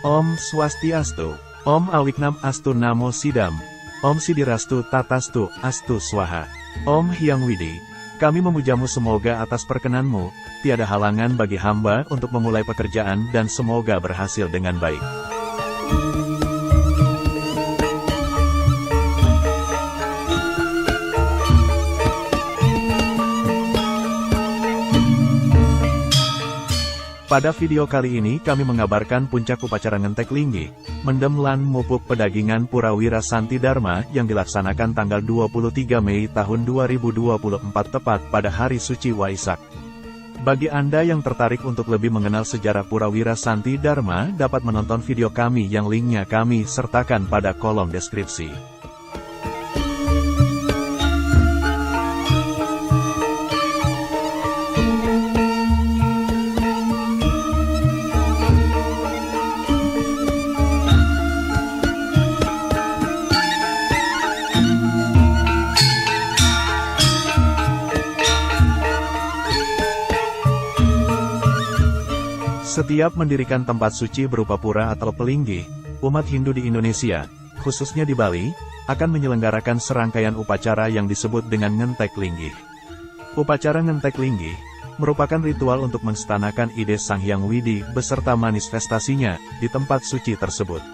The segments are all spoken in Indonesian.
Om Swastiastu, Om Awiknam Astu Namo Sidam, Om Sidirastu Tatastu Astu Swaha, Om Hyang Widi. Kami memujamu semoga atas perkenanmu, tiada halangan bagi hamba untuk memulai pekerjaan dan semoga berhasil dengan baik. Pada video kali ini kami mengabarkan puncak upacara ngentek linggi, mendem lan mupuk pedagingan Purawira Santi Dharma yang dilaksanakan tanggal 23 Mei tahun 2024 tepat pada hari suci Waisak. Bagi Anda yang tertarik untuk lebih mengenal sejarah Purawira Santi Dharma dapat menonton video kami yang linknya kami sertakan pada kolom deskripsi. Setiap mendirikan tempat suci berupa pura atau pelinggi, umat Hindu di Indonesia, khususnya di Bali, akan menyelenggarakan serangkaian upacara yang disebut dengan ngentek linggi. Upacara ngentek linggi merupakan ritual untuk menstanakan ide Sang Hyang Widi beserta manifestasinya di tempat suci tersebut.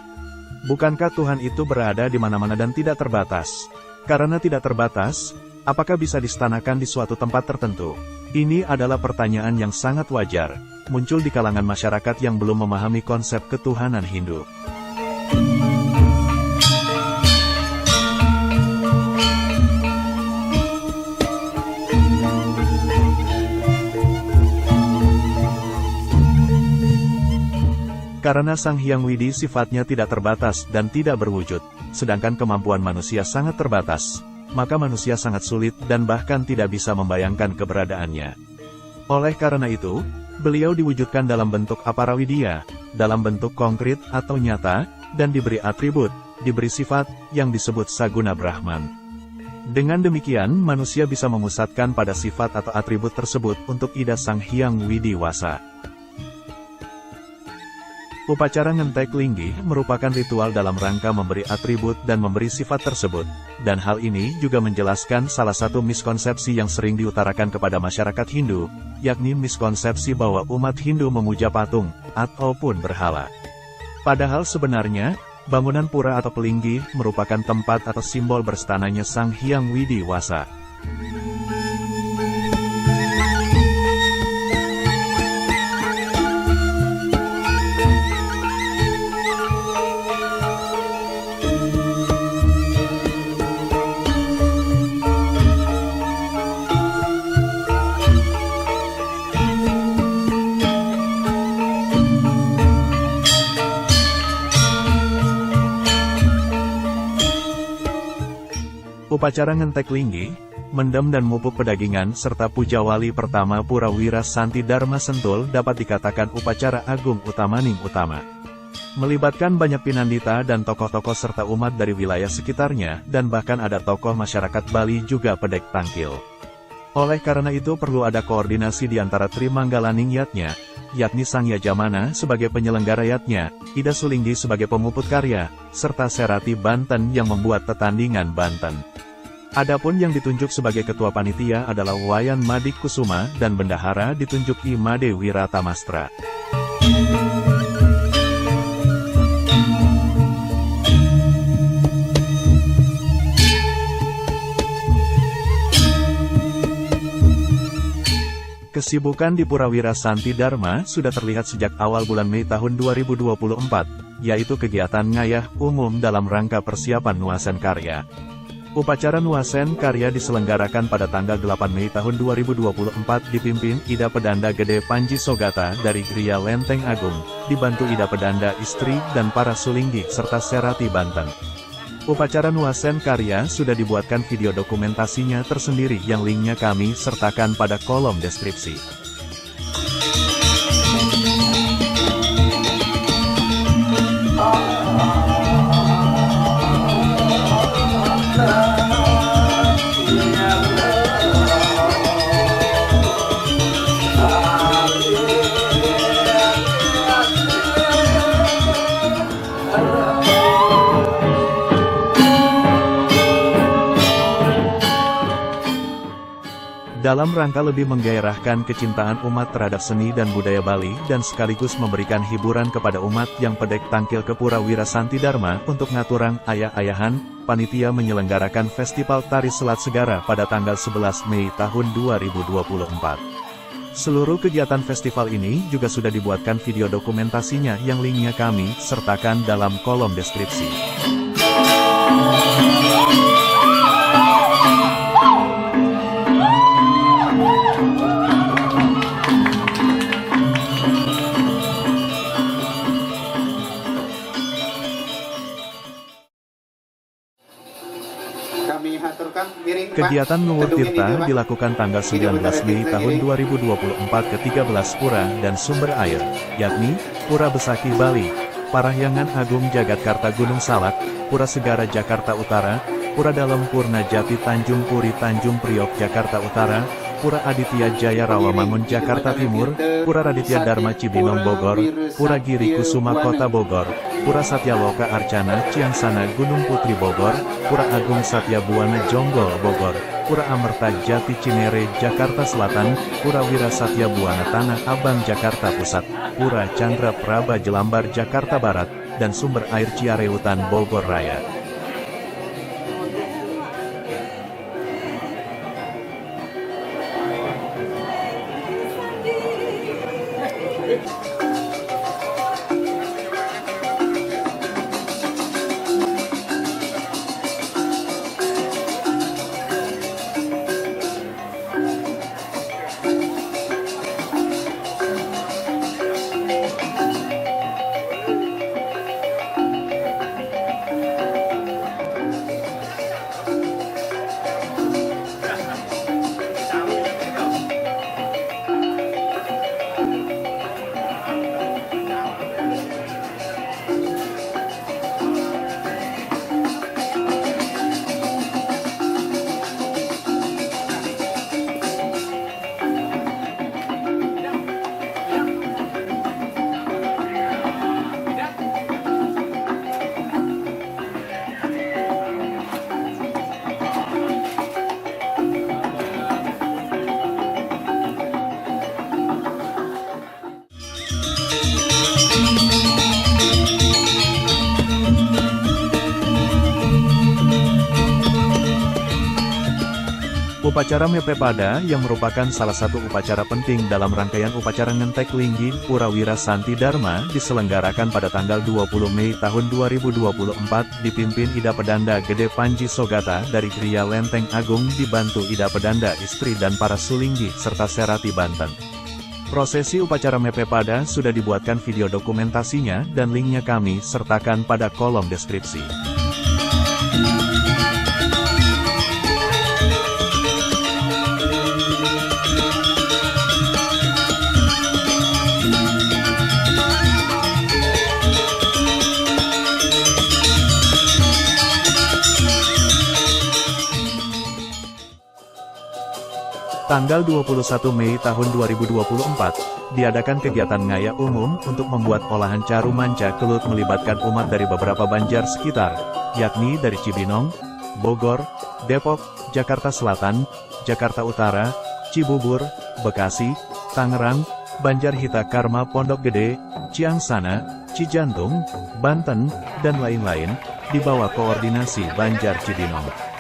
Bukankah Tuhan itu berada di mana-mana dan tidak terbatas? Karena tidak terbatas, apakah bisa distanakan di suatu tempat tertentu? Ini adalah pertanyaan yang sangat wajar, muncul di kalangan masyarakat yang belum memahami konsep ketuhanan Hindu. Karena Sang Hyang Widi sifatnya tidak terbatas dan tidak berwujud, sedangkan kemampuan manusia sangat terbatas, maka manusia sangat sulit dan bahkan tidak bisa membayangkan keberadaannya. Oleh karena itu, beliau diwujudkan dalam bentuk aparawidya, dalam bentuk konkret atau nyata, dan diberi atribut, diberi sifat, yang disebut Saguna Brahman. Dengan demikian, manusia bisa memusatkan pada sifat atau atribut tersebut untuk ida Sang Hyang Widi Wasa. Upacara ngentek linggi merupakan ritual dalam rangka memberi atribut dan memberi sifat tersebut, dan hal ini juga menjelaskan salah satu miskonsepsi yang sering diutarakan kepada masyarakat Hindu, yakni miskonsepsi bahwa umat Hindu memuja patung, ataupun berhala. Padahal sebenarnya, bangunan pura atau pelinggi merupakan tempat atau simbol berstananya Sang Hyang Widi Wasa. Upacara ngentek linggi, mendem dan mupuk pedagingan serta puja wali pertama Purawira Santi Dharma Sentul dapat dikatakan upacara agung utamaning utama. Melibatkan banyak pinandita dan tokoh-tokoh serta umat dari wilayah sekitarnya dan bahkan ada tokoh masyarakat Bali juga pedek tangkil. Oleh karena itu perlu ada koordinasi di antara Trimanggalaning Yatnya, yakni Sang Yajamana sebagai penyelenggara Yatnya, Ida Sulinggi sebagai pemuput karya, serta Serati Banten yang membuat tetandingan Banten. Adapun yang ditunjuk sebagai ketua panitia adalah Wayan Madik Kusuma dan bendahara ditunjuk I Made Wiratamastra. Kesibukan di Purawira Santi Dharma sudah terlihat sejak awal bulan Mei tahun 2024, yaitu kegiatan ngayah umum dalam rangka persiapan Nuasen Karya. Upacara Nuasen Karya diselenggarakan pada tanggal 8 Mei tahun 2024 dipimpin Ida Pedanda Gede Panji Sogata dari Gria Lenteng Agung, dibantu Ida Pedanda istri dan para Sulinggi serta Serati Banten. Upacara Nuasen Karya sudah dibuatkan video dokumentasinya tersendiri yang linknya kami sertakan pada kolom deskripsi. Dalam rangka lebih menggairahkan kecintaan umat terhadap seni dan budaya Bali dan sekaligus memberikan hiburan kepada umat yang pedek tangkil ke Pura Wira Santi Dharma untuk ngaturang ayah-ayahan, panitia menyelenggarakan Festival Tari Selat Segara pada tanggal 11 Mei tahun 2024. Seluruh kegiatan festival ini juga sudah dibuatkan video dokumentasinya yang linknya kami sertakan dalam kolom deskripsi. Kegiatan Nguwur Tirta dilakukan tanggal 19 Mei tahun 2024 ke 13 pura dan sumber air, yakni Pura Besakih Bali, Parahyangan Agung Jagatkarta Gunung Salak, Pura Segara Jakarta Utara, Pura Dalem Purna Jati Tanjung Puri Tanjung Priok Jakarta Utara, Pura Aditya Jaya Rawamangun Jakarta Timur, Pura Raditya Dharma Cibinong Bogor, Pura Giri Kusuma Kota Bogor, Pura Satyaloka Arcana Ciangsana Gunung Putri Bogor, Pura Agung Satya Buana Jonggol Bogor, Pura Amerta Jati Cinere Jakarta Selatan, Pura Wira Satya Buana Tanah Abang Jakarta Pusat, Pura Chandra Praba Jelambar Jakarta Barat, dan Sumber Air Ciareutan Bogor Raya. Upacara Mepepada yang merupakan salah satu upacara penting dalam rangkaian upacara Ngentek Linggi Pura Wira Santi Dharma diselenggarakan pada tanggal 20 Mei tahun 2024 dipimpin Ida Pedanda Gede Panji Sogata dari Gria Lenteng Agung dibantu Ida Pedanda istri dan para Sulinggi serta Serati Banten. Prosesi upacara Mepepada sudah dibuatkan video dokumentasinya dan linknya kami sertakan pada kolom deskripsi. Tanggal 21 Mei tahun 2024, diadakan kegiatan ngaya umum untuk membuat olahan caru manca kelut melibatkan umat dari beberapa banjar sekitar, yakni dari Cibinong, Bogor, Depok, Jakarta Selatan, Jakarta Utara, Cibubur, Bekasi, Tangerang, Banjar Hita Karma Pondok Gede, Ciangsana, Cijantung, Banten, dan lain-lain, di bawah koordinasi Banjar Cibinong.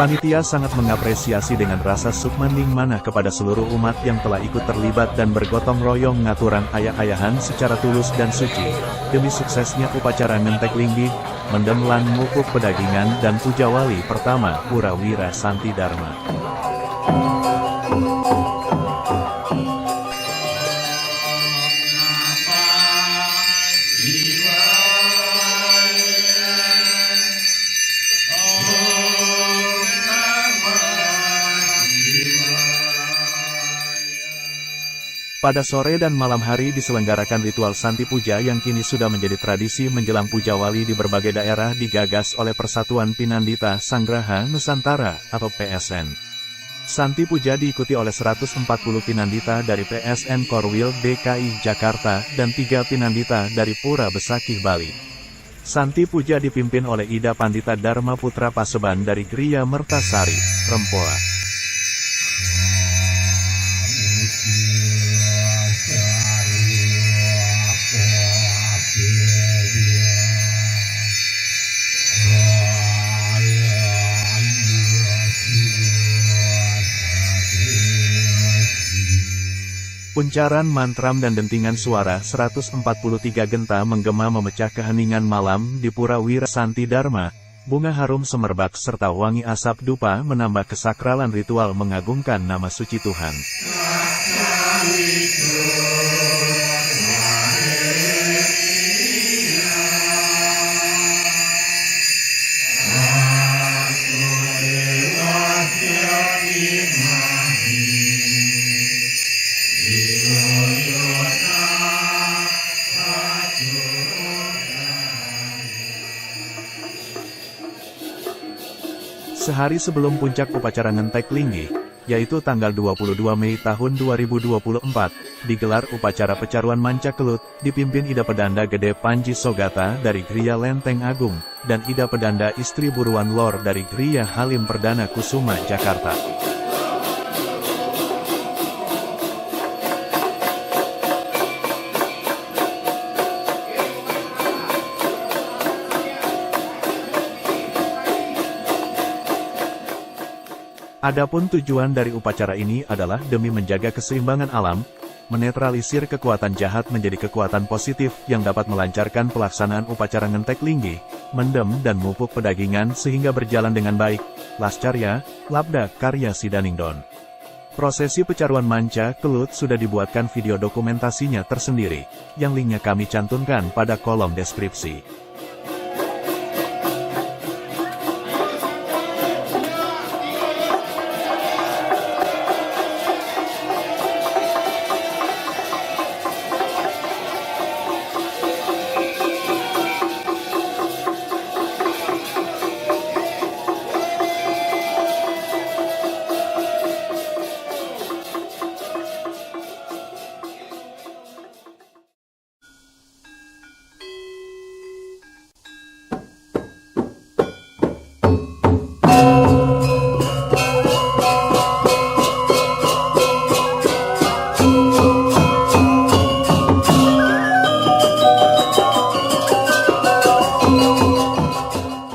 Panitia sangat mengapresiasi dengan rasa sukmaning manah kepada seluruh umat yang telah ikut terlibat dan bergotong royong ngaturang ayah-ayahan secara tulus dan suci, demi suksesnya upacara Ngentek Linggi, Mendem lan Mupuk Pedagingan dan Pujawali pertama Pura Wira Santi Dharma. Pada sore dan malam hari diselenggarakan ritual Santi Puja yang kini sudah menjadi tradisi menjelang Puja Wali di berbagai daerah digagas oleh Persatuan Pinandita Sanggraha Nusantara atau PSN. Santi Puja diikuti oleh 140 Pinandita dari PSN Korwil DKI Jakarta dan 3 Pinandita dari Pura Besakih Bali. Santi Puja dipimpin oleh Ida Pandita Dharma Putra Paseban dari Griya Mertasari, Rempoa. Puncaran mantram dan dentingan suara 143 genta menggema memecah keheningan malam di Pura Wira Santi Dharma. Bunga harum semerbak serta wangi asap dupa menambah kesakralan ritual mengagungkan nama suci Tuhan. Sehari sebelum puncak upacara Ngentek Linggih, yaitu tanggal 22 Mei tahun 2024, digelar upacara pecaruan manca kelut, dipimpin Ida Pedanda Gede Panji Sogata dari Griya Lenteng Agung, dan Ida Pedanda Istri Buruan Lor dari Griya Halim Perdana Kusuma, Jakarta. Adapun tujuan dari upacara ini adalah demi menjaga keseimbangan alam, menetralisir kekuatan jahat menjadi kekuatan positif yang dapat melancarkan pelaksanaan upacara Ngentek Linggih, mendem dan mupuk pedagingan sehingga berjalan dengan baik. Lascarya, Labda Karya Sidaningdon. Prosesi pecaruan manca kelut sudah dibuatkan video dokumentasinya tersendiri, yang linknya kami cantumkan pada kolom deskripsi.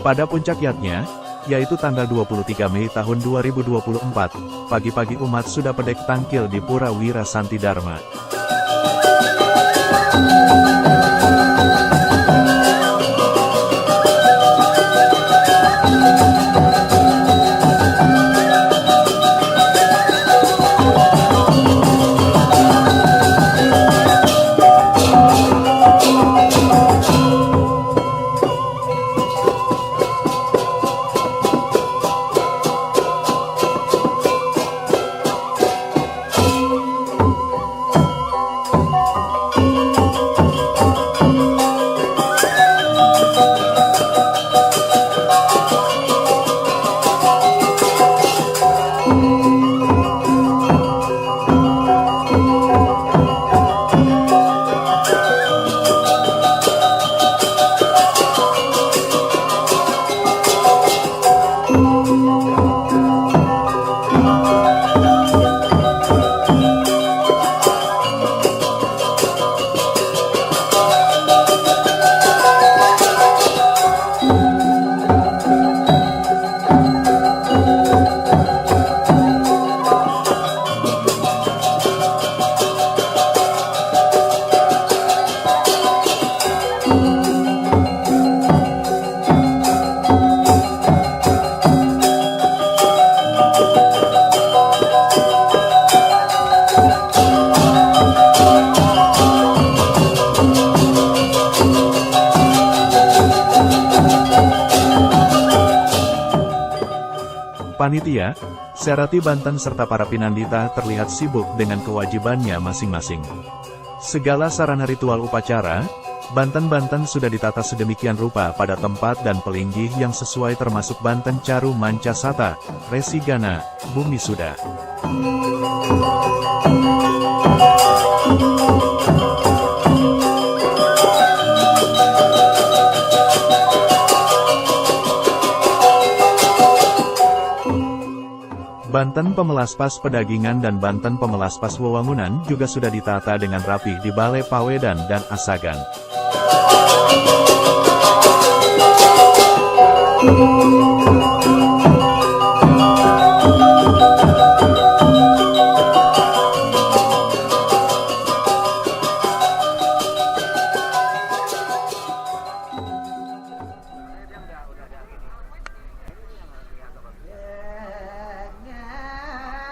Pada puncak yatnya, yaitu tanggal 23 Mei tahun 2024, pagi-pagi umat sudah pedek tangkil di Pura Wira Santi Dharma. Panitia, Serati Banten serta para pinandita terlihat sibuk dengan kewajibannya masing-masing. Segala sarana ritual upacara, Banten-Banten sudah ditata sedemikian rupa pada tempat dan pelinggih yang sesuai termasuk Banten Caru Manca Sata, Resi Gana, Bumi Suda. Banten Pemelaspas Pedagingan dan Banten Pemelaspas Wewangunan juga sudah ditata dengan rapi di Balai Pawedan dan Asagan.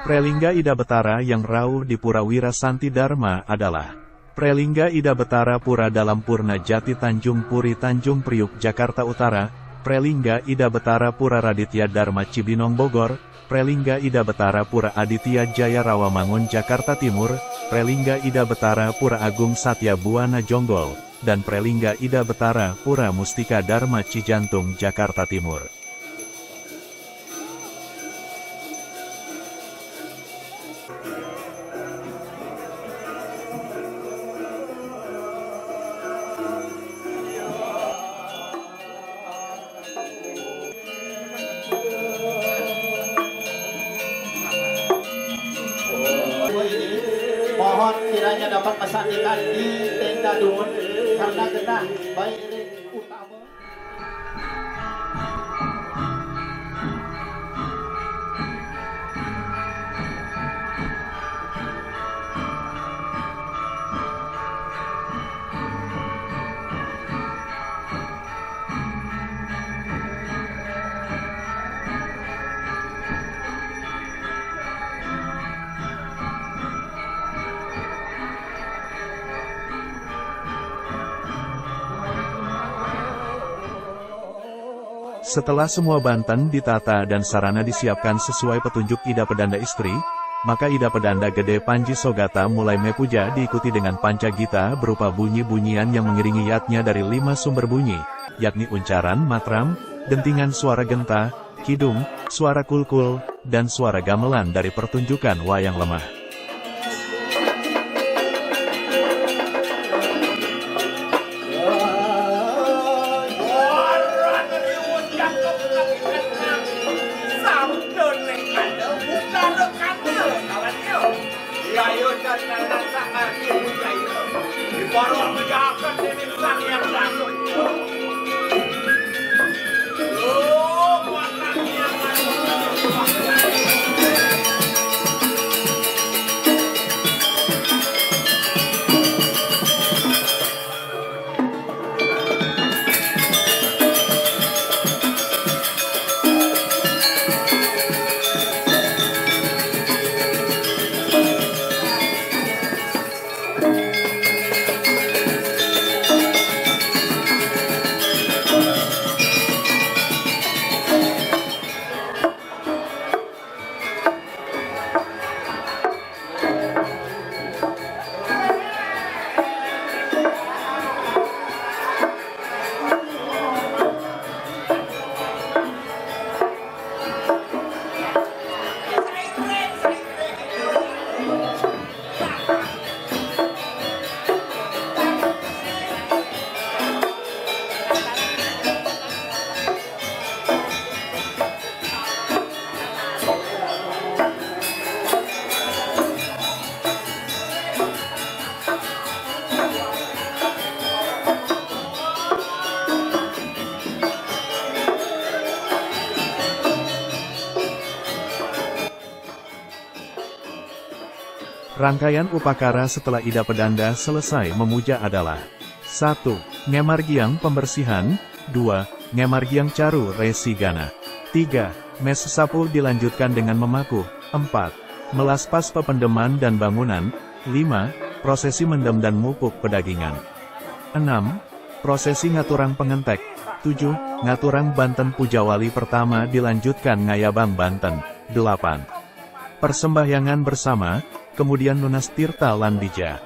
Prelingga Ida Betara yang rauh di Pura Wira Santi Dharma adalah Prelingga Ida Betara Pura dalam Purna Jati Tanjung Puri Tanjung Priuk Jakarta Utara, Prelingga Ida Betara Pura Raditya Dharma Cibinong Bogor, Prelingga Ida Betara Pura Aditya Jaya Rawamangun Jakarta Timur, Prelingga Ida Betara Pura Agung Satya Buana Jonggol, dan Prelingga Ida Betara Pura Mustika Dharma Cijantung Jakarta Timur. Mohon kiranya dapat pesandikan di tenda dun karena genah baik utama. Setelah semua Banten ditata dan sarana disiapkan sesuai petunjuk Ida Pedanda istri, maka Ida Pedanda Gede Panji Sogata mulai mepuja diikuti dengan pancagita berupa bunyi-bunyian yang mengiringi yatnya dari 5 sumber bunyi, yakni uncaran matram, dentingan suara genta, kidung, suara kulkul, dan suara gamelan dari pertunjukan wayang lemah. Rangkaian upacara setelah Ida Pedanda selesai memuja adalah 1. Ngemargiang pembersihan, 2. Ngemargiang Caru Resi Gana, 3. Mes sapu dilanjutkan dengan memaku, 4. Melaspas pependeman dan bangunan, 5. Prosesi mendem dan mupuk pedagingan, 6. Prosesi ngaturang pengentek, 7. Ngaturang Banten Pujawali pertama dilanjutkan ngayabang Banten, 8. Persembahyangan bersama, kemudian lunas tirta landija.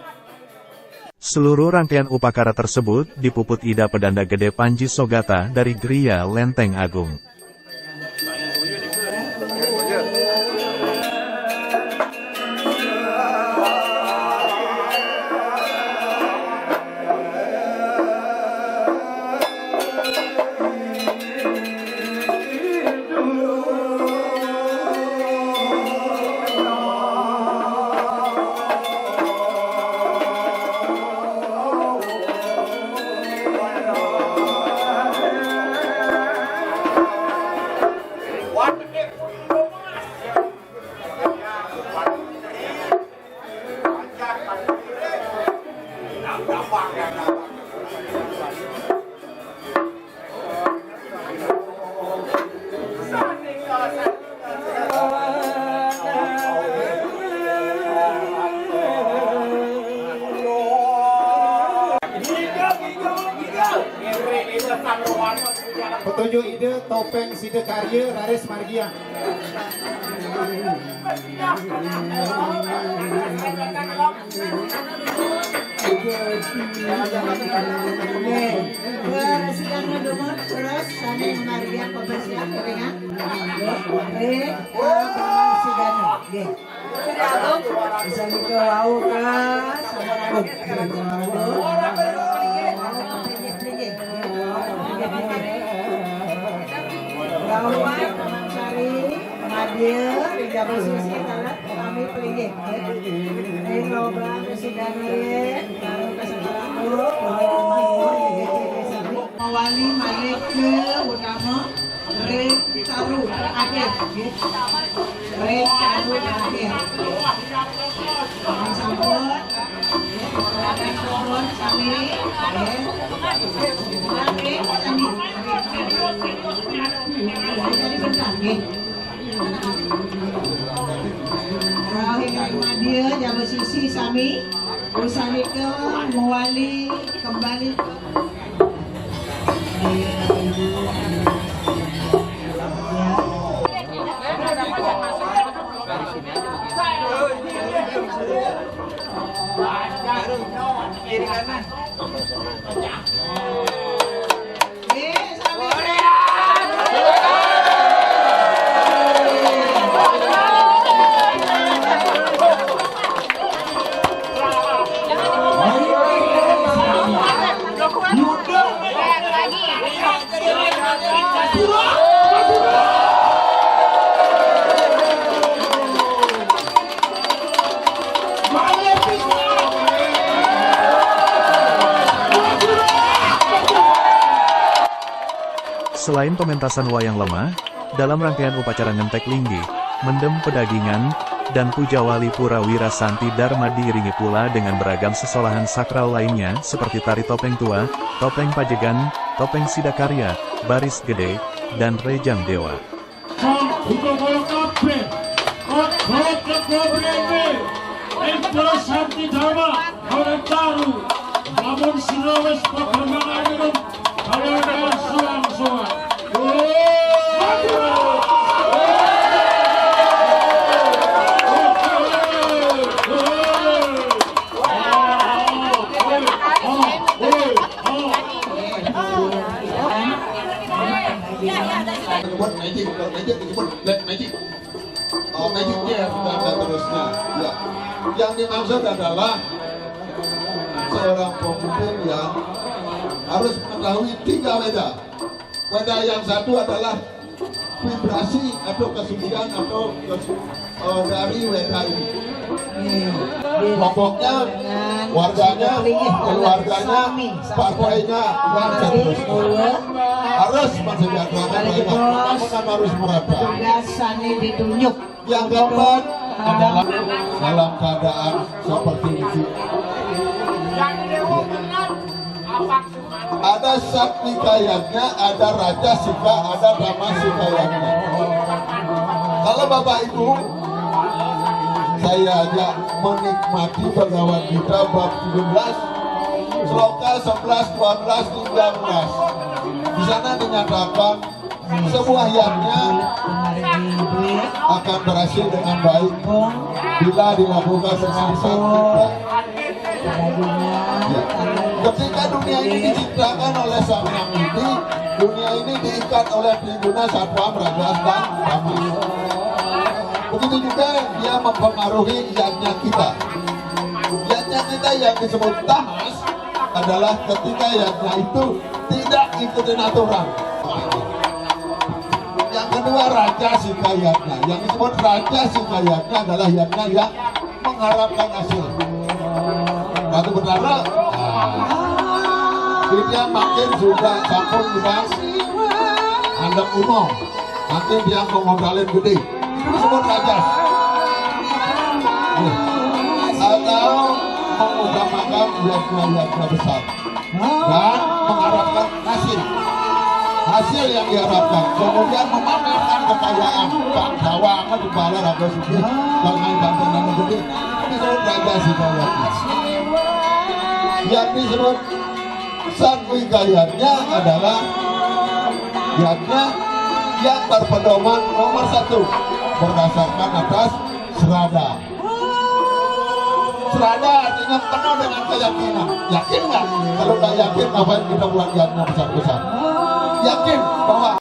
Seluruh rangkaian upacara tersebut dipuput Ida Pedanda Gede Panji Sogata dari Gria Lenteng Agung. Petunjuk ide topeng Side Karya Raris Margia. Sidangnya Dumut, terus Sani Margia Pembersihan Keringan. Sidangnya. Bisa juga Auka sama Gawat, Sari, Nadia, Rida Bersusi, Talat, kami peringin. Enoba, Presidennya, Taruh Kesempatan, Mawali, Malik, Utama, Red, Taruh, Akhir. Red, Taruh, Akhir. Sampun, Raden Kohon, Sami, Sami. Jadi benar, Rahim Jawa Susi Sami, Usanika Mewali kembali ke kiri kanan. Selain pementasan wayang lemah, dalam rangkaian upacara ngentek linggi, mendem pedagingan, dan puja wali pura wira santi dharma diiringi pula dengan beragam sesolahan sakral lainnya seperti tari topeng tua, topeng pajegan, topeng sidakarya, baris gede, dan rejang dewa. Seterusnya, ya. Yang dimaksud adalah seorang pemimpin yang harus mengetahui 3 weda. Weda yang satu adalah vibrasi atau kesucian atau dari weda ini. Kelompoknya, warganya, keluarganya, partainya, dan seterusnya harus mensejahterakan rakyat, harus merata. Ditunjuk. Yang keempat adalah dalam keadaan seperti itu. Ada Satkikayanya, ada Raja Sika, ada Dhamma Sikayanya. Kalau Bapak Ibu, saya ajak menikmati Bhagavad Gita bab 17, sloka 11, 12, 13. Di sana dinyatakan sebuah yatnya akan berhasil dengan baik bila dilakukan dengan sangat. Ya. Ketika dunia ini diciptakan oleh Sang Hyang Widi, dunia ini diikat oleh Triguna Satwa Prajas dan Brahma. Begitu juga dia mempengaruhi yatnya kita. Yatnya kita yang disebut tamas adalah ketika yatnya itu tidak ikutin aturan. Yang kedua raja sikayatnya. Yang disebut raja sikayatnya adalah yatnya yang mengharapkan hasil. Batu berdarah, dia makin sudah campur dengan handap umum, makin dia mengodalin gede. Itu disebut rajas. Atau mengutamakan yatnya besar dan mengharapkan hasil yang diharapkan, kemudian memamerkan kekayaan bangsawan di bala raga suci dengan bantuan gede. Ini disebut raja sikayatnya. Yang disebut Sang Wigayatnya adalah yatnya yang berpedoman nomor 1 berdasarkan atas serada. Serada artinya penuh dengan keyakinan. Yakin nggak? Kalau nggak yakin, ngapain kita buat yatnya besar-besar? Yakin bahwa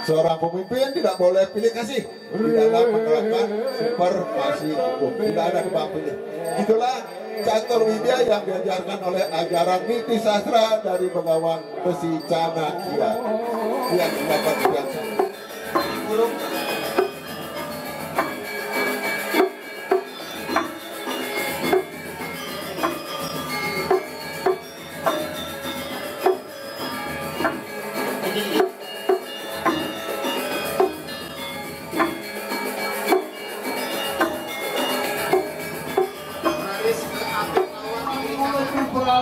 seorang pemimpin tidak boleh pilih kasih di dalam menerapkan supervasi hukum. Tidak ada tebang pilih. Itulah Catur Widya yang diajarkan oleh ajaran niti sastra dari Begawan Besi Canakya yang didapat yang guru.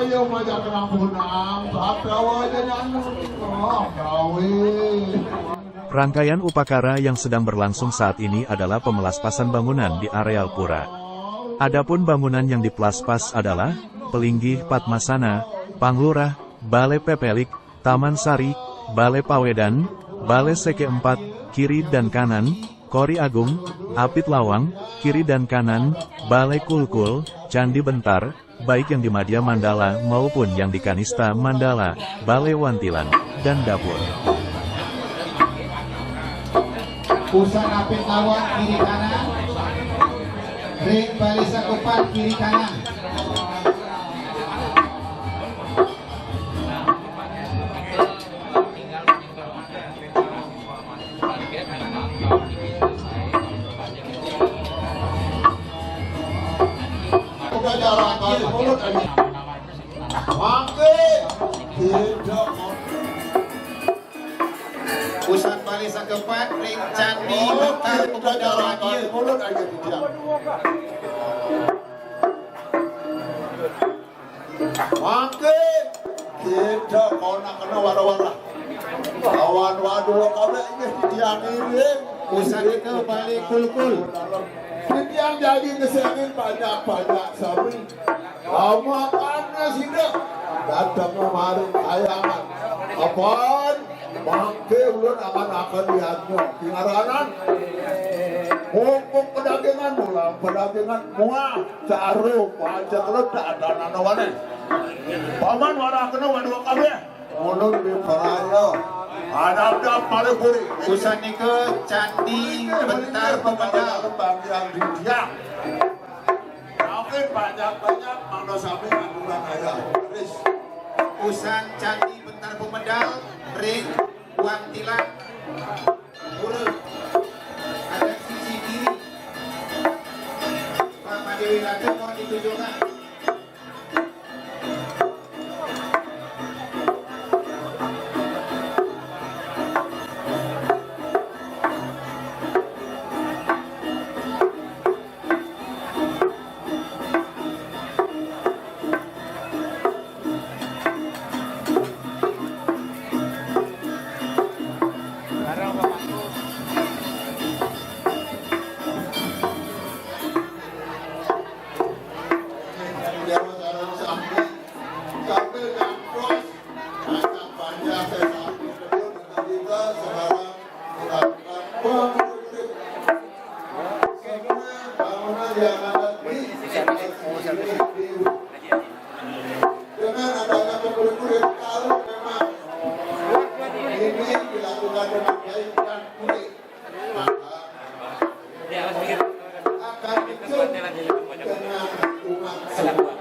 Ayo majak rampunang, satrawa jangan Rangkaian upacara yang sedang berlangsung saat ini adalah pemelaspasan bangunan di areal pura. Adapun bangunan yang diplaspas adalah Pelinggih Padmasana, Panglurah, Balai Pepelik, Taman Sari, Balai Pawedan, Balai Seke 4, kiri dan kanan, Kori Agung, Apit Lawang, kiri dan kanan, Balai Kulkul, Candi Bentar, baik yang di Madya Mandala maupun yang di Kanista Mandala, Balai Wantilan, dan Dapur. Pusat Apit Lawang kiri kanan, ring Balai Sakupan kiri kanan. Pusat Balai Sakepat, ring Candi Bentar kepada radio. Mulut aja diam. Makin kita kau nak kena wara-wara. Kawan waduh kau ini diambil. Pusat itu Balai Kulkul. Yang jadi kesengin banyak-banyak sabi. Lama karena sida datang kemarin tayangan. Apaan? Bangke ulun akan lihatnya. Tingaranan. Hukum pedagangan mula, pedagangan muah, caru, pajak ledak dan anawane. Paman warah kena waduh kabe. Ulun di peraya. Ada paripuri. Pusat itu Candi Bentar Pemadal. Yang di dia. Mungkin banyak-banyak mana sampai aturan ayah. Pusat Candi Bentar Pemadal, ring Wantilan, Pura. Ada sisi kiri. Pak Madewi Ratu mau ditunjukkan. yang ada di dengan adanya pengkulit-kulit, kalau memang ini dilakukan dengan baik dan kulit, maka akan hidup dengan umat semua.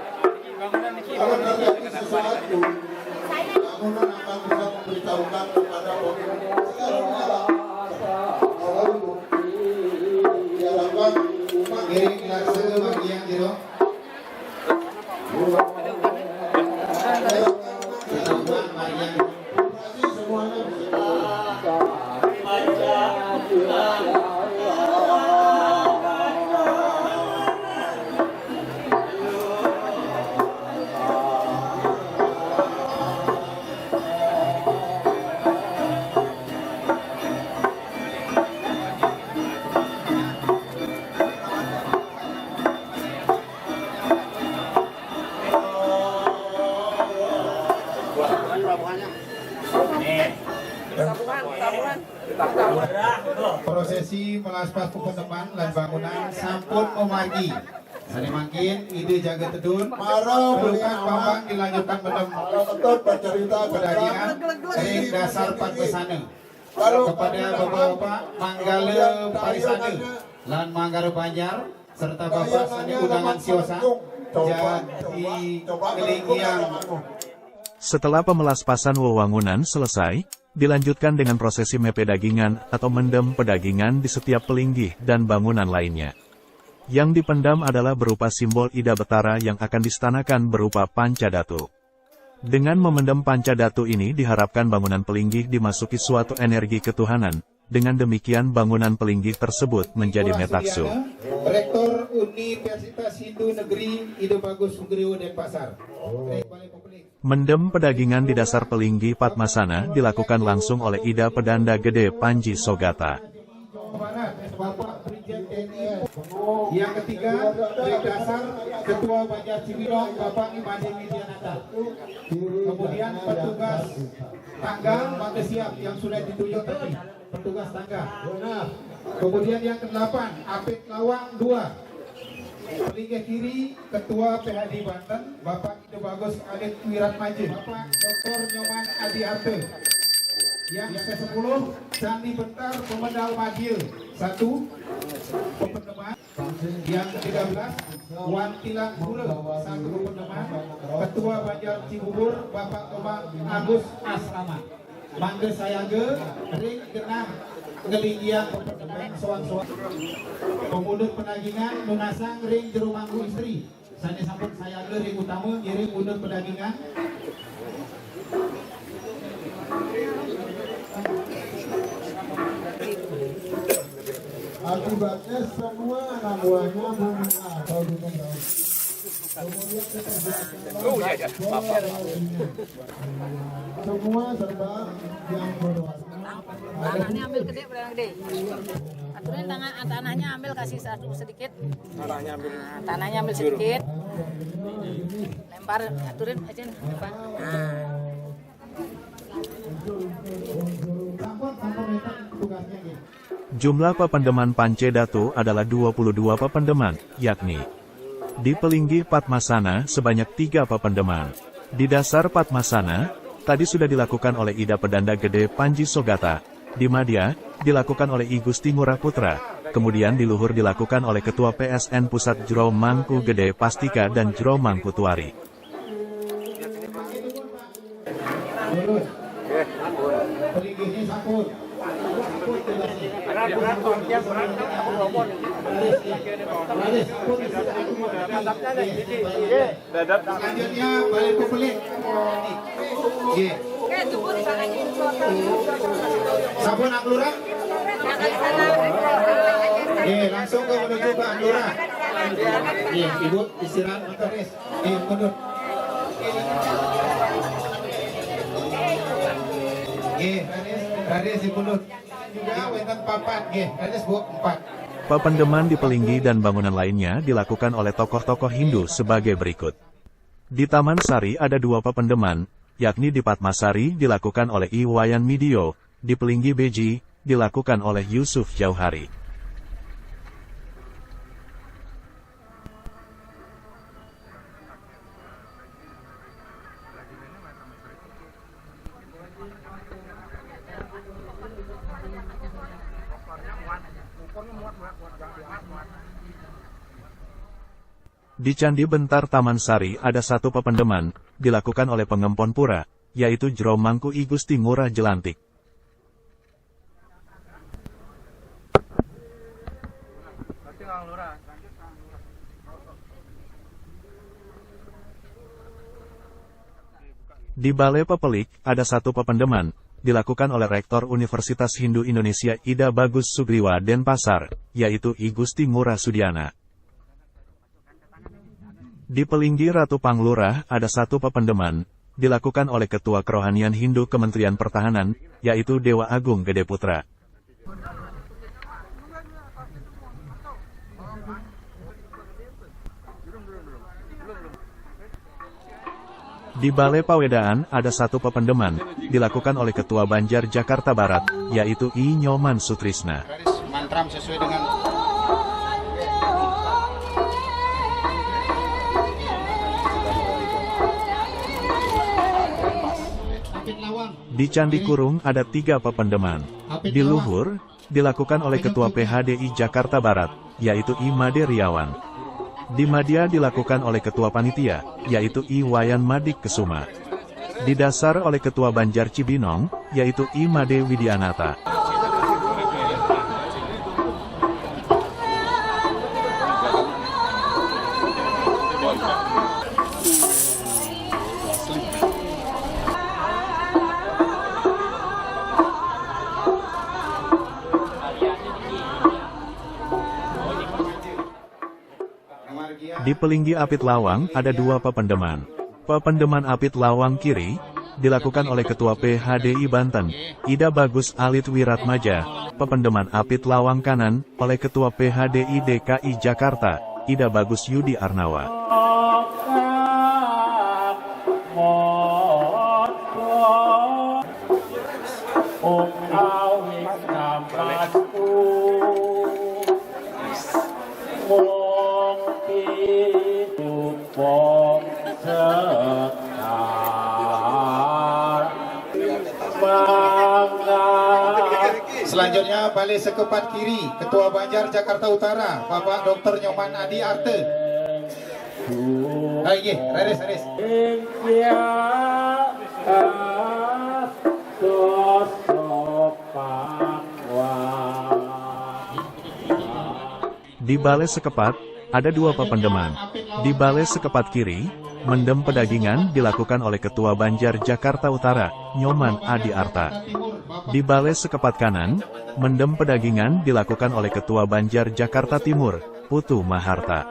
Kalau terjadi sesuatu, bangunan akan bisa memberitahukan kepada pemimpin segalanya. Lalu diharapkan umat Giring laksana bagi yang jero. Selamat Maria. semuanya Prosesi melaspas pepeteman lan bangunan sampun memargi. Sani makin ide jaga tedun. Maro Pelukan pambang dilanjutkan mendem betul bercerita pedagingan ring dasar Patmesana. Kalau Kepada bapak-bapak Manggala Parisana lan Manggaru Banjar serta bapak sani undangan siosa jadi kelinggiang. Setelah pemelaspasan wewangunan selesai, dilanjutkan dengan prosesi mepe dagingan atau mendem pedagingan di setiap pelinggih dan bangunan lainnya. Yang dipendam adalah berupa simbol Ida Betara yang akan distanakan berupa pancadatu. Dengan memendam pancadatu ini diharapkan bangunan pelinggih dimasuki suatu energi ketuhanan. Dengan demikian bangunan pelinggih tersebut menjadi metaksu. Rektor Universitas Hindu Negeri Ide Bagus Sugriwo Denpasar. Mendem pedagingan di dasar pelinggih Patmasana dilakukan langsung oleh Ida Pedanda Gede Panji Sogata. Bapak Brigjen TNI. Yang ketiga, ring dasar Ketua Banjar Cibinong Bapak Imadi Widianata. Kemudian petugas tangga maka siap yang sudah ditunjuk tadi. Petugas tangga. Kemudian yang ke-8, Apit Lawang 2. Pelinggih kiri, Ketua PHD Banten, Bapak Ide Bagus Adit Wirat Majid, Bapak Dr. Nyoman Adi Arte. Yang ke-10, Candi Bentar Pemendal Magil 1, pependeman. Yang ke-13, Wan Tilang Hule 1 pependeman. Ketua Banjar Cibubur, Bapak Tomang Agus Asrama. Mangga Sayaga, ring genah ngelinggian pependeman soan-soan. Pemudut pedagingan Nunasang ring jero manggu istri. Sani sampun Sayaga ring utama ngiring udut pedagingan. akibatnya semua anak buahnya bunga atau gunung daun. Kemudian kita semua serba yang berwarna. Tanahnya ambil gede, berapa gede? Aturin tanahnya ambil kasih satu sedikit. Tanahnya ambil sedikit. Lempar, aturin aja. Jumlah pependeman Pancedatu adalah 22 pependeman, yakni di Pelinggih Patmasana sebanyak 3 pependeman. Di dasar Patmasana, tadi sudah dilakukan oleh Ida Pedanda Gede Panji Sogata. Di Madya, dilakukan oleh I Gusti Ngurah Putra. Kemudian di Luhur dilakukan oleh Ketua PSN Pusat Jero Mangku Gede Pastika dan Jero Mangku Tuari. Selanjutnya balik ke pelik. Sabun Aglura. Langsung ke menuju ke Aglura. Ibu istirahat motoris. Mundur. Rades di mulut. Pependeman di Pelinggih dan bangunan lainnya dilakukan oleh tokoh-tokoh Hindu sebagai berikut. Di Taman Sari ada 2 pependeman, yakni di Patmasari dilakukan oleh I Wayan Midio, di Pelinggih Beji dilakukan oleh Yusuf Jauhari. Di Candi Bentar Taman Sari ada satu pependeman, dilakukan oleh pengempon pura, yaitu Jero Mangku I Gusti Ngurah Jelantik. Di Balai Pepelik, ada satu pependeman, dilakukan oleh Rektor Universitas Hindu Indonesia Ida Bagus Sugriwa Denpasar, yaitu I Gusti Ngurah Sudiana. Di Pelinggi Ratu Panglurah, ada satu pependeman, dilakukan oleh Ketua Kerohanian Hindu Kementerian Pertahanan, yaitu Dewa Agung Gede Putra. Di Balai Pawedaan, ada satu pependeman, dilakukan oleh Ketua Banjar Jakarta Barat, yaitu I Nyoman Sutrisna. Mantram sesuai dengan Di Candi Kurung ada 3 pependeman. Di Luhur, dilakukan oleh Ketua PHDI Jakarta Barat, yaitu I Made Riawan. Di Madya dilakukan oleh Ketua Panitia, yaitu I Wayan Madik Kesuma. Di Dasar oleh Ketua Banjar Cibinong, yaitu I Made Widianata. Di Pelinggi Apit Lawang ada 2 pependeman. Pependeman Apit Lawang Kiri, dilakukan oleh Ketua PHDI Banten, Ida Bagus Alit Wiratmaja. Pependeman Apit Lawang Kanan, oleh Ketua PHDI DKI Jakarta, Ida Bagus Yudi Arnawa. Selanjutnya Balai Sekepat Kiri, Ketua Banjar Jakarta Utara, Bapak Dr. Nyoman Adi Arte. Ayo, reres. Di Balai Sekepat, ada 2 pependeman. Di Balai Sekepat Kiri, mendem pedagingan dilakukan oleh Ketua Banjar Jakarta Utara, Nyoman Adi Arta. Di Balai Sekepat Kanan, mendem pedagingan dilakukan oleh Ketua Banjar Jakarta Timur, Putu Maharta.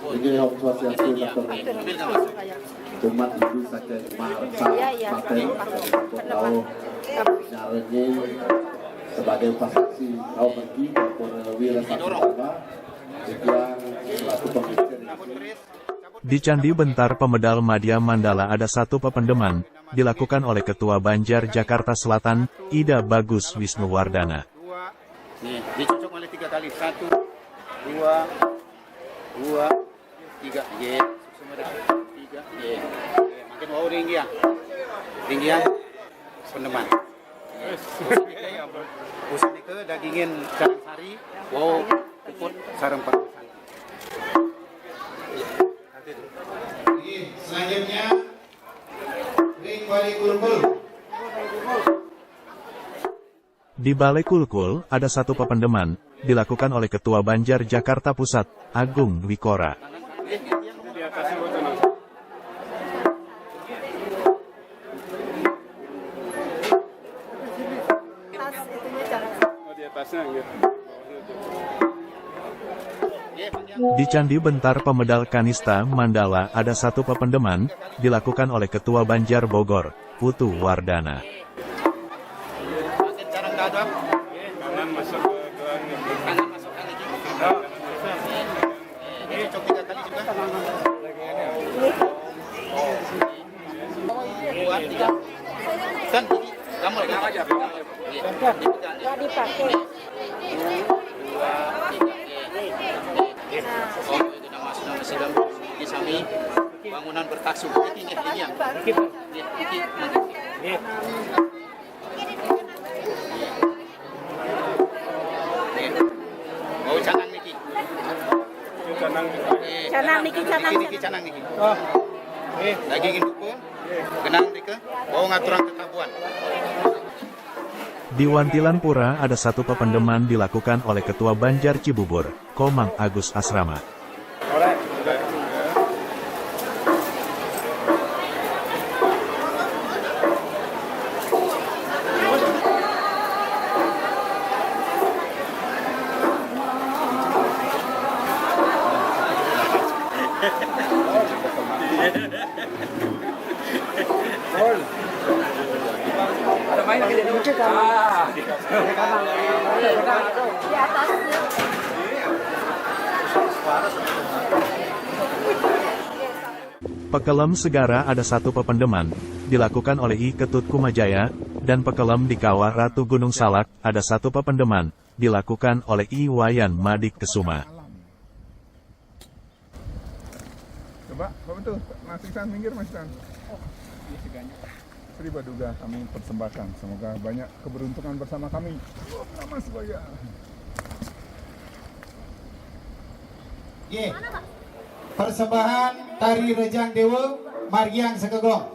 Ini Om Swastiastu umat Hindu saja Maharsa Paten tahu nyarengin sebagai pasaksi kau pergi maupun wira sakti yang selaku pemimpin. Di Candi Bentar Pemedal Madya Mandala ada 1 pependeman, dilakukan oleh Ketua Banjar Jakarta Selatan, Ida Bagus Wisnuwardana. Nih, dicocok oleh 3 kali. 1, 2, 3. Ye. 3. Ye. Makin wow tinggi ya. Pendeman. Pusing ke dagingin Jalan Sari. Wow, puput sareng pakusan. Selanjutnya ring Balai Kulkul. Di Balai Kulkul, ada 1 pependeman, dilakukan oleh Ketua Banjar Jakarta Pusat, Agung Wikora. Di Candi Bentar Pemedal Kanista Mandala ada 1 pependeman, dilakukan oleh Ketua Banjar Bogor, Putu Wardana. Kanan masuk ke Kanan masuk kali juga. Ini cocok 3 kali juga. Buat 3. Kan ini kamu aja. Dipegang. Nggak dipakai. 2, 3. sedang di sami bangunan bertaksub. Ini yang. Oh, canang niki. Canang niki, canang. Niki canang niki. Oh. Daging induku. Genang dike. Bau ngaturang ketabuan. Di Wantilan Pura ada satu pependeman dilakukan oleh Ketua Banjar Cibubur, Komang Agus Asrama. Pekelem Segara ada satu pependeman, dilakukan oleh I Ketut Kumajaya, dan Pekelem di Kawah Ratu Gunung Salak, ada satu pependeman, dilakukan oleh I Wayan Madik Kesuma. Coba, betul. Mas Iksan, minggir Mas Iksan. Sri Baduga kami persembahkan. Semoga banyak keberuntungan bersama kami. Nama Sebaya. Ye. Persembahan tari Rejang Dewa Margiang Sekegong.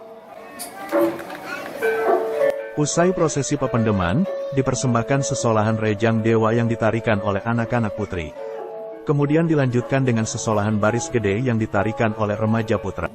Usai prosesi pependeman, dipersembahkan sesolahan Rejang Dewa yang ditarikan oleh anak-anak putri. Kemudian dilanjutkan dengan sesolahan baris gede yang ditarikan oleh remaja putra.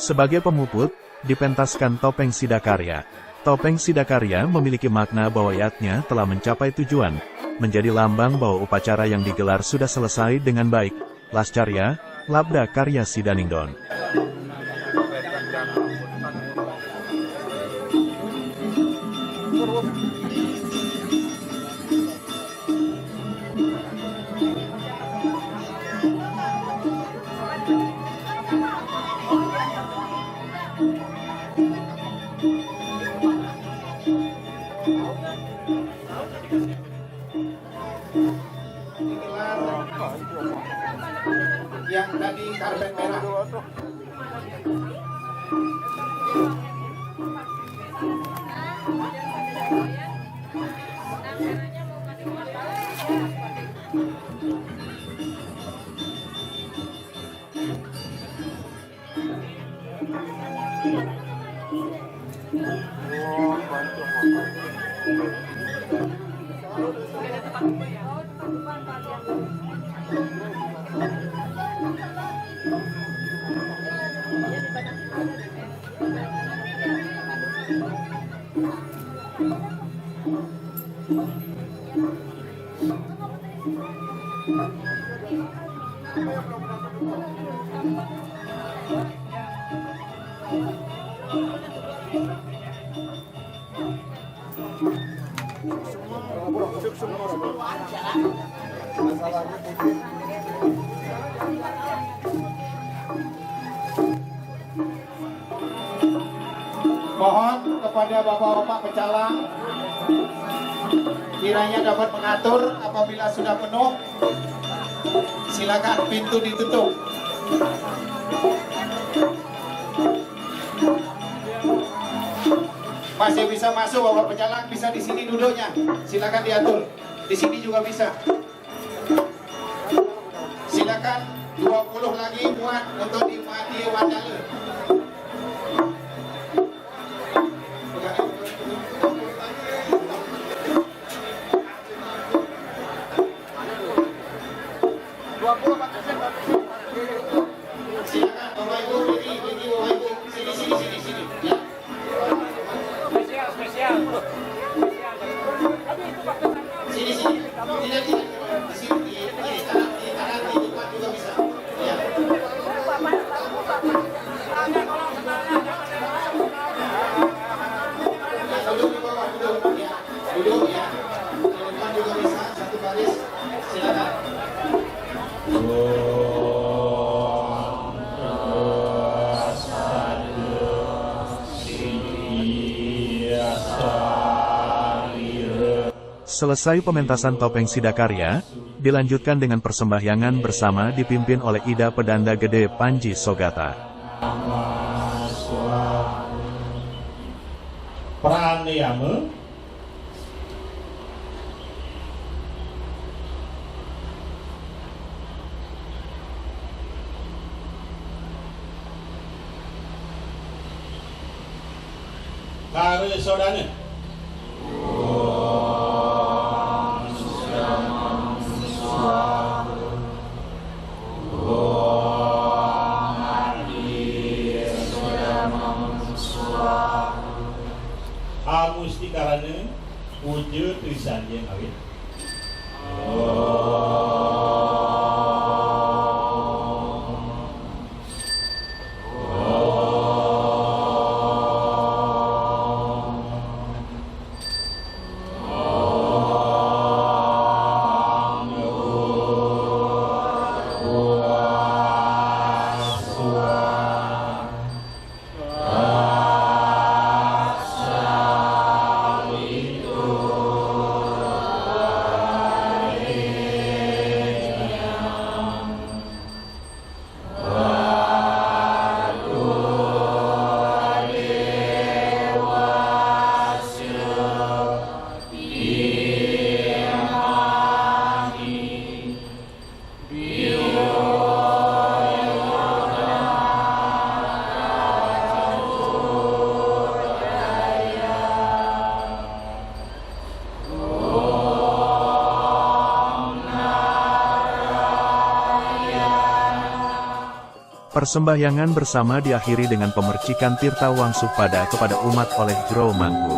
Sebagai pemuput, dipentaskan topeng Sidakarya. Topeng Sidakarya memiliki makna bahwa yatnya telah mencapai tujuan, menjadi lambang bahwa upacara yang digelar sudah selesai dengan baik. Lascarya, Labda Karya Sidaningdon. Yang tadi karpet merah. Mohon kepada bapak-bapak pecalang kiranya dapat mengatur apabila sudah penuh, silakan pintu ditutup. Masih bisa masuk bapak pecalang, bisa di sini duduknya, silakan diatur. Di sini juga bisa. Silakan 20 lagi buat untuk dimati wadale. Silakan Bapak Ibu, ini Bapak Ibu, sini ya. Spesial. Sini. Tidak. Di sini di kanan di depan juga bisa. Ya. Duduk di bawah, duduk ya. Duduk ya. Di depan juga bisa, satu baris. Silakan. Selesai pementasan topeng Sidakarya, dilanjutkan dengan persembahyangan bersama dipimpin oleh Ida Pedanda Gede Panji Sogata. Pranayama kare sodane Amusti karane wujud trisanjen awit. Persembahyangan bersama diakhiri dengan pemercikan Tirta Wangsuh Pada kepada umat oleh Jero Mangku.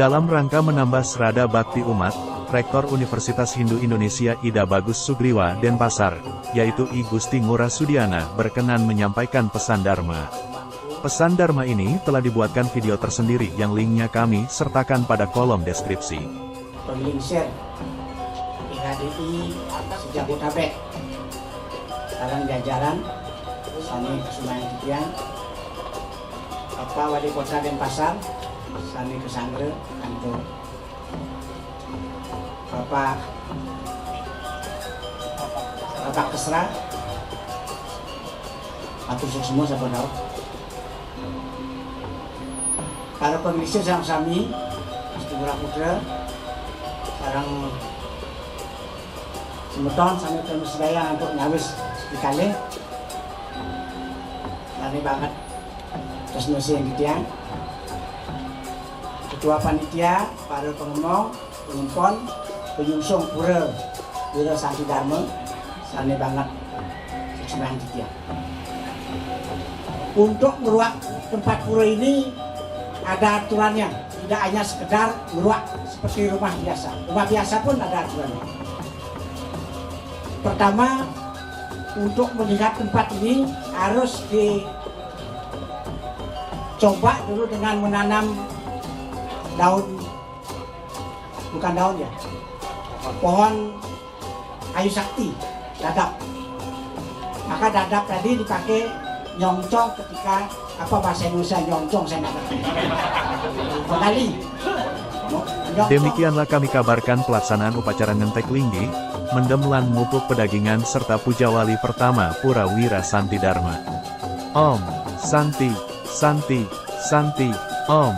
Dalam rangka menambah serada bakti umat, Rektor Universitas Hindu Indonesia Ida Bagus Sugriwa Denpasar, yaitu I Gusti Ngurah Sudiana, berkenan menyampaikan pesan Dharma. Pesan Dharma ini telah dibuatkan video tersendiri yang linknya kami sertakan pada kolom deskripsi. Pemiling share IHDI Sejabotabek sekarang jajaran Sani Kesumayan Titian Bapak Wali Kota Denpasar Sani Kesangre kantor Bapak Kesra atur semua sahabat tahu para pengisi sang sami Gusti Ngurah Putra sareng semeton sami sedaya untuk nyawis dikali lari banget terus mesti yang Ketua Panitia, para pengomong, pengempon penyungsung pura Wira Santi Dharma sane banget sembahyang jitia. Untuk meruak tempat pura ini ada aturannya, tidak hanya sekedar meruak seperti rumah biasa. Rumah biasa pun ada aturannya. Pertama, untuk melihat tempat ini harus dicoba dulu dengan menanam daun, bukan daun ya, pohon kayu sakti, dadap. Maka dadap tadi dipakai nyongcong ketika bahasa Indonesia nyongcong saya nggak ngerti. Kembali. Demikianlah kami kabarkan pelaksanaan upacara ngentek linggi, mendem lan mupuk pedagingan serta pujawali pertama Pura Wira Santi Dharma. Om Santi, Santi, Santi, Om.